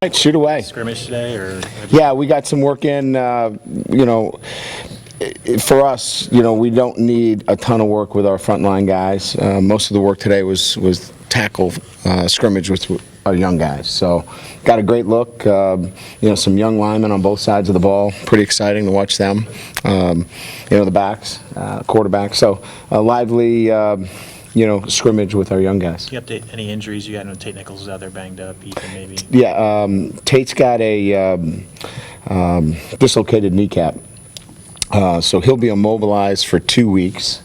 Right, shoot away. Scrimmage today, or Yeah, we got some work in. For us, we don't need a ton of work with our frontline guys. Most of the work today was tackle scrimmage with our young guys. So, got a great look. Some young linemen on both sides of the ball. Pretty exciting to watch them. The backs, quarterback. So, a lively. Scrimmage with our young guys. do you update any injuries you got? I know Tate Nichols is out there banged up. Ethan maybe. Yeah, Tate's got a dislocated kneecap, so he'll be immobilized for 2 weeks,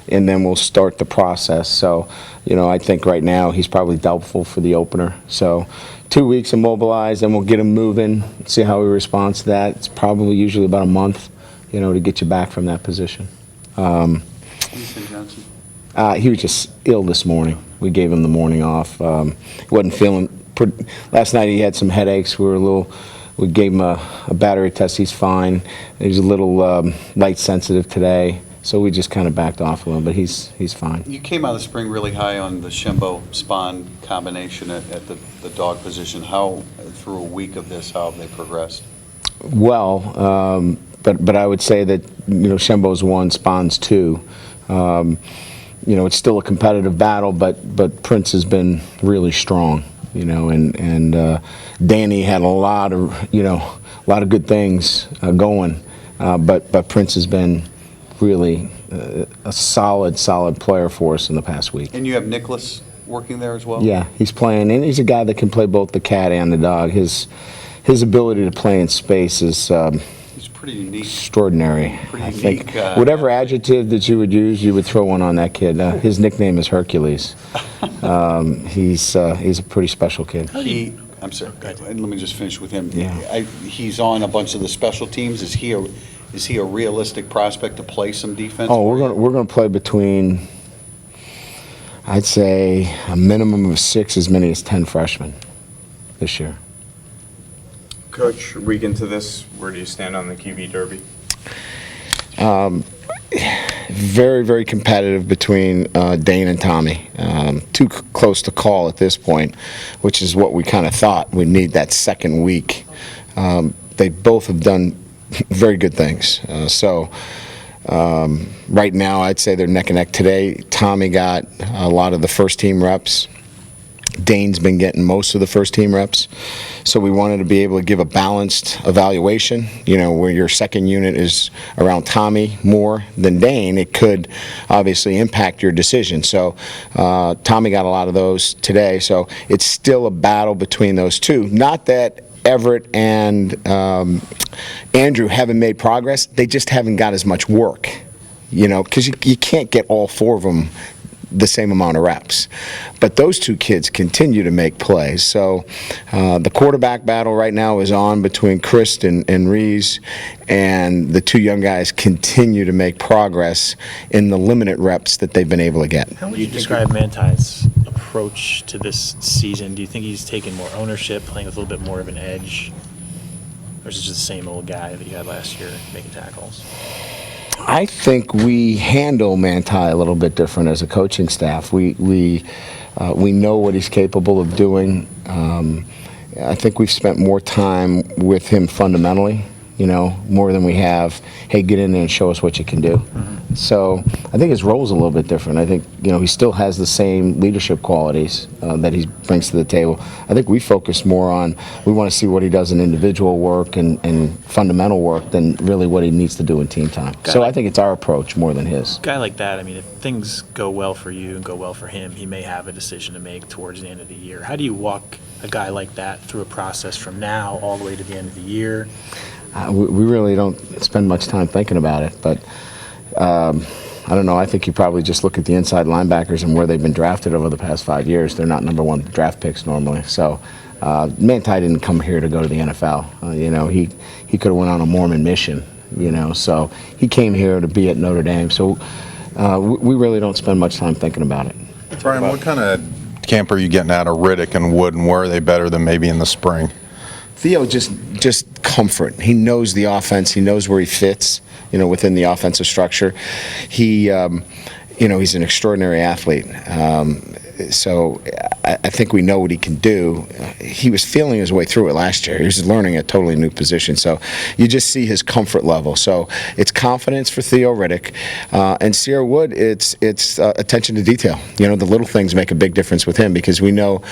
and then we'll start the process. So, I think right now he's probably doubtful for the opener. So, 2 weeks immobilized, and we'll get him moving. See how he responds to that. It's probably usually about a month, to get you back from that position. Ethan Johnson. He was just ill this morning. We gave him the morning off. He wasn't feeling. Last night he had some headaches. We gave him a battery test. He's fine. He was a little light sensitive today, so we just kind of backed off a little. But he's fine. You came out of the spring really high on the Shembo-Spawn combination at the dog position. How, through a week of this, how have they progressed? Well, but I would say that Shembo's 1, Spawn's 2. It's still a competitive battle, but Prince has been really strong, and Danny had a lot of good things going, but Prince has been really a solid player for us in the past week. And you have Nicholas working there as well? Yeah, he's playing, and he's a guy that can play both the cat and the dog. His ability to play in space is pretty unique. Extraordinary. Pretty I unique, think whatever adjective that you would use, you would throw one on that kid. His nickname is Hercules. He's a pretty special kid. I'm sorry. Let me just finish with him. Yeah. He's on a bunch of the special teams. Is he a realistic prospect to play some defense? Oh, we're gonna play between, I'd say, a minimum of 6, as many as 10 freshmen this year. Coach, a week into this, where do you stand on the QB Derby? Very, very competitive between Dane and Tommy. Too close to call at this point, which is what we kind of thought. We need that second week. They both have done very good things. Right now, I'd say they're neck and neck. Today, Tommy got a lot of the first team reps. Dane's been getting most of the first team reps, so we wanted to be able to give a balanced evaluation. Where your second unit is around Tommy more than Dane, it could obviously impact your decision. So Tommy got a lot of those today, so it's still a battle between those two. Not that Everett and Andrew haven't made progress, they just haven't got as much work, because you can't get all 4 of them the same amount of reps. But those 2 kids continue to make plays. So the quarterback battle right now is on between Chris and Rees, and the 2 young guys continue to make progress in the limited reps that they've been able to get. How would you describe Manti's approach to this season? Do you think he's taken more ownership, playing with a little bit more of an edge? Or is it just the same old guy that you had last year making tackles? I think we handle Manti a little bit different as a coaching staff. We know what he's capable of doing. I think we've spent more time with him fundamentally, more than we have, hey, get in there and show us what you can do. Mm-hmm. So I think his role's a little bit different. I think, he still has the same leadership qualities that he brings to the table. I think we focus more on, we want to see what he does in individual work and fundamental work than really what he needs to do in team time. So I think it's our approach more than his. A guy like that, if things go well for you and go well for him, he may have a decision to make towards the end of the year. How do you walk a guy like that through a process from now all the way to the end of the year? We really don't spend much time thinking about it, but I don't know. I think you probably just look at the inside linebackers and where they've been drafted over the past 5 years. They're not number 1 draft picks normally. So Manti didn't come here to go to the NFL. He could have went on a Mormon mission. So he came here to be at Notre Dame. So we really don't spend much time thinking about it. Brian, what kind of camp are you getting out of Riddick and Wood, and where are they better than maybe in the spring? Theo just comfort. He knows the offense. He knows where he fits, within the offensive structure. He, he's an extraordinary athlete. So I think we know what he can do. He was feeling his way through it last year. He was learning a totally new position. So you just see his comfort level. So it's confidence for Theo Riddick. And Sierra Wood, it's attention to detail. You know, the little things make a big difference with him, because we know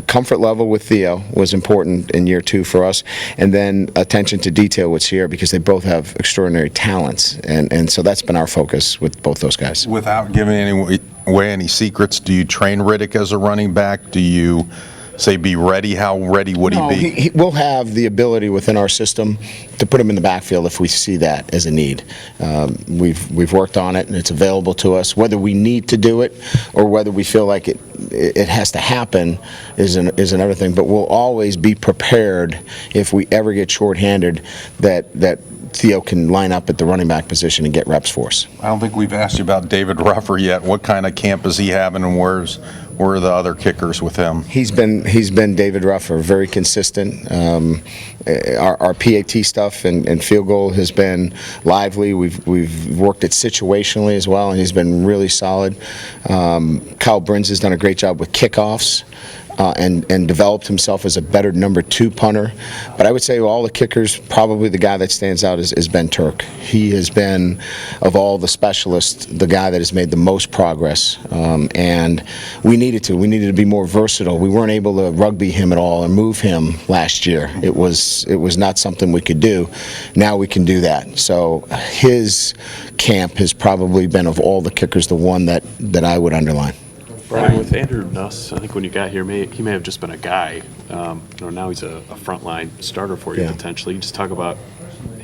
comfort level with Theo was important in year 2 for us, and then attention to detail with Sierra, because they both have extraordinary talents. And so that's been our focus with both those guys. Without giving away any secrets, do you train Riddick as a running back? Do you say be ready? How ready would he be? We'll have the ability within our system to put him in the backfield if we see that as a need. We've worked on it, and it's available to us. Whether we need to do it or whether we feel like it has to happen is another thing. But we'll always be prepared if we ever get shorthanded that Theo can line up at the running back position and get reps for us. I don't think we've asked you about David Ruffer yet. What kind of camp is he having, and where are the other kickers with him? He's been David Ruffer, very consistent. Our PAT stuff and field goal has been lively. We've worked it situationally as well, and he's been really solid. Kyle Brins has done a great job with kickoffs. And developed himself as a better number 2 punter. But I would say of all the kickers, probably the guy that stands out is Ben Turk. He has been, of all the specialists, the guy that has made the most progress. And we needed to be more versatile. We weren't able to rugby him at all and move him last year. It was not something we could do. Now we can do that. So his camp has probably been, of all the kickers, the one that I would underline. Brian, with Andrew Nuss, I think when you got here, he may have just been a guy. Now he's a frontline starter for you, potentially. Just talk about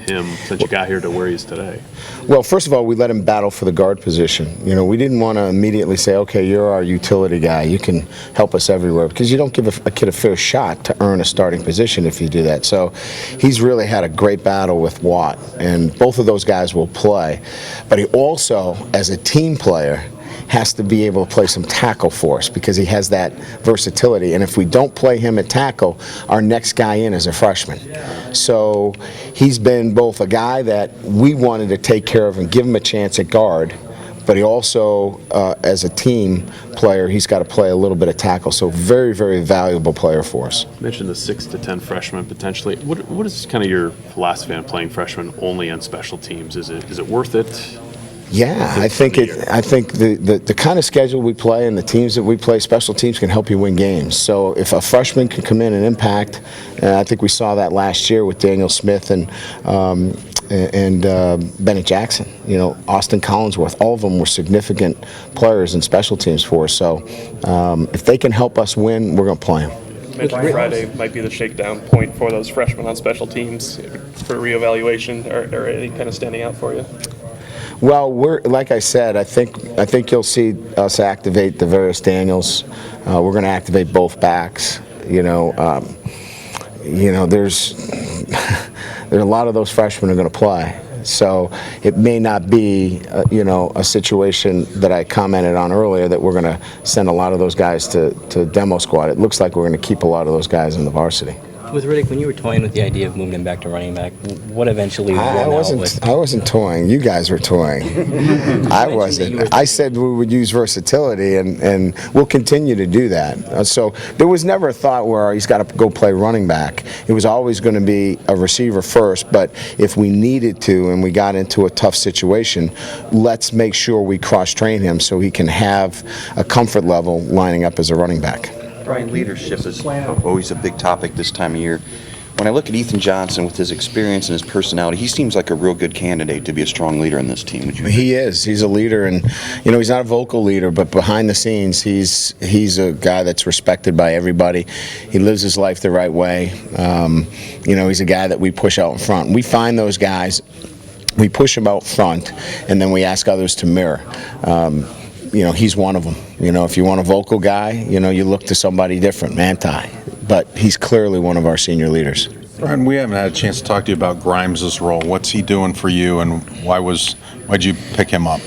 him since you got here to where he is today. Well, first of all, we let him battle for the guard position. You know, we didn't want to immediately say, okay, you're our utility guy. You can help us everywhere, because you don't give a kid a fair shot to earn a starting position if you do that. So he's really had a great battle with Watt, and both of those guys will play. But he also, as a team player, has to be able to play some tackle for us, because he has that versatility. And if we don't play him at tackle, our next guy in is a freshman. So he's been both a guy that we wanted to take care of and give him a chance at guard, but he also, as a team player, he's got to play a little bit of tackle. So very, very valuable player for us. You mentioned the 6 to 10 freshmen potentially. What is kind of your philosophy on playing freshmen only on special teams? Is it worth it? Yeah, I think the kind of schedule we play and the teams that we play, special teams can help you win games. So if a freshman can come in and impact, I think we saw that last year with Daniel Smith and Bennett Jackson. You know, Austin Collinsworth, all of them were significant players in special teams for us. So if they can help us win, we're going to play them. You mentioned Friday might be the shakedown point for those freshmen on special teams for reevaluation, or any kind of standing out for you? Well, like I said, I think you'll see us activate the various Daniels. We're going to activate both backs. There's a lot of those freshmen are going to play. So it may not be, a situation that I commented on earlier that we're going to send a lot of those guys to demo squad. It looks like we're going to keep a lot of those guys in the varsity. With Riddick, when you were toying with the idea of moving him back to running back, what eventually won I wasn't toying. You guys were toying. I wasn't. I said we would use versatility, and we'll continue to do that. So there was never a thought where he's got to go play running back. It was always going to be a receiver first, but if we needed to and we got into a tough situation, let's make sure we cross-train him so he can have a comfort level lining up as a running back. Brian, leadership is always a big topic this time of year. When I look at Ethan Johnson with his experience and his personality, he seems like a real good candidate to be a strong leader in this team. Would you agree? He is. He's a leader, and he's not a vocal leader, but behind the scenes, he's a guy that's respected by everybody. He lives his life the right way. He's a guy that we push out in front. We find those guys, we push them out front, and then we ask others to mirror. He's one of them. If you want a vocal guy, you look to somebody different, Manti. But he's clearly one of our senior leaders. Brian, we haven't had a chance to talk to you about Grimes' role. What's he doing for you, and why'd you pick him up?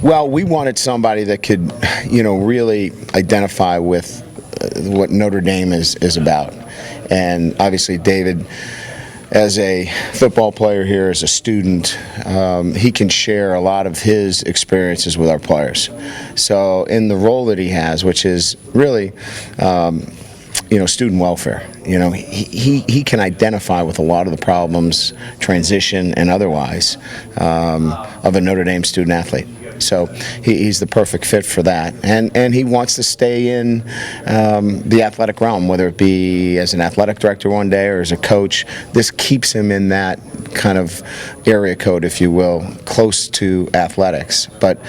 Well, we wanted somebody that could, really identify with what Notre Dame is about. And obviously David as a football player here, as a student, he can share a lot of his experiences with our players. So in the role that he has, which is really, student welfare, he can identify with a lot of the problems, transition and otherwise, of a Notre Dame student athlete. So he's the perfect fit for that, and he wants to stay in the athletic realm, whether it be as an athletic director one day or as a coach. This keeps him in that kind of area code, if you will, close to athletics. But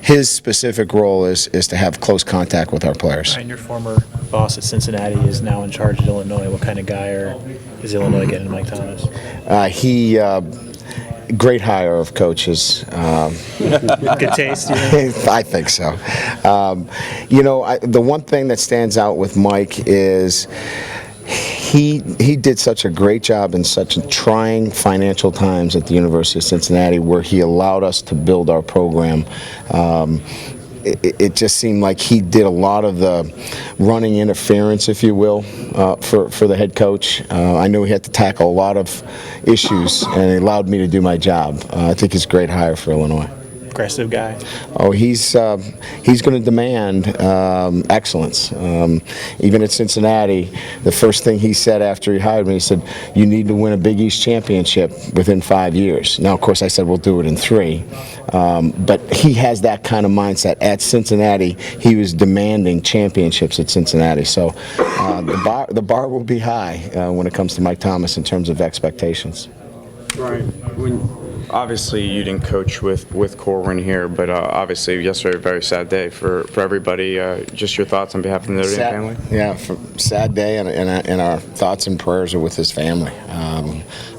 his specific role is to have close contact with our players. And your former boss at Cincinnati is now in charge at Illinois. What kind of guy is Illinois getting, Mike Thomas? Great hire of coaches. Good taste, you think? I think so. The one thing that stands out with Mike is he did such a great job in such trying financial times at the University of Cincinnati, where he allowed us to build our program. It just seemed like he did a lot of the running interference, if you will, for the head coach. I knew he had to tackle a lot of issues, and he allowed me to do my job. I think he's a great hire for Illinois. Aggressive guy. Oh, he's going to demand excellence. Even at Cincinnati, the first thing he said after he hired me, he said, "You need to win a Big East championship within 5 years." Now, of course, I said, "We'll do it in 3." But he has that kind of mindset. At Cincinnati, he was demanding championships at Cincinnati. So the bar will be high when it comes to Mike Thomas in terms of expectations. Right. Obviously, you didn't coach with Corwin here, but obviously yesterday, a very sad day for everybody. Just your thoughts on behalf of the Notre Dame family? Yeah, sad day, and our thoughts and prayers are with his family.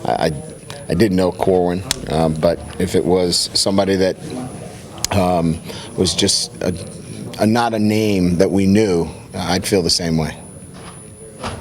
I didn't know Corwin, but if it was somebody that was just not a name that we knew, I'd feel the same way.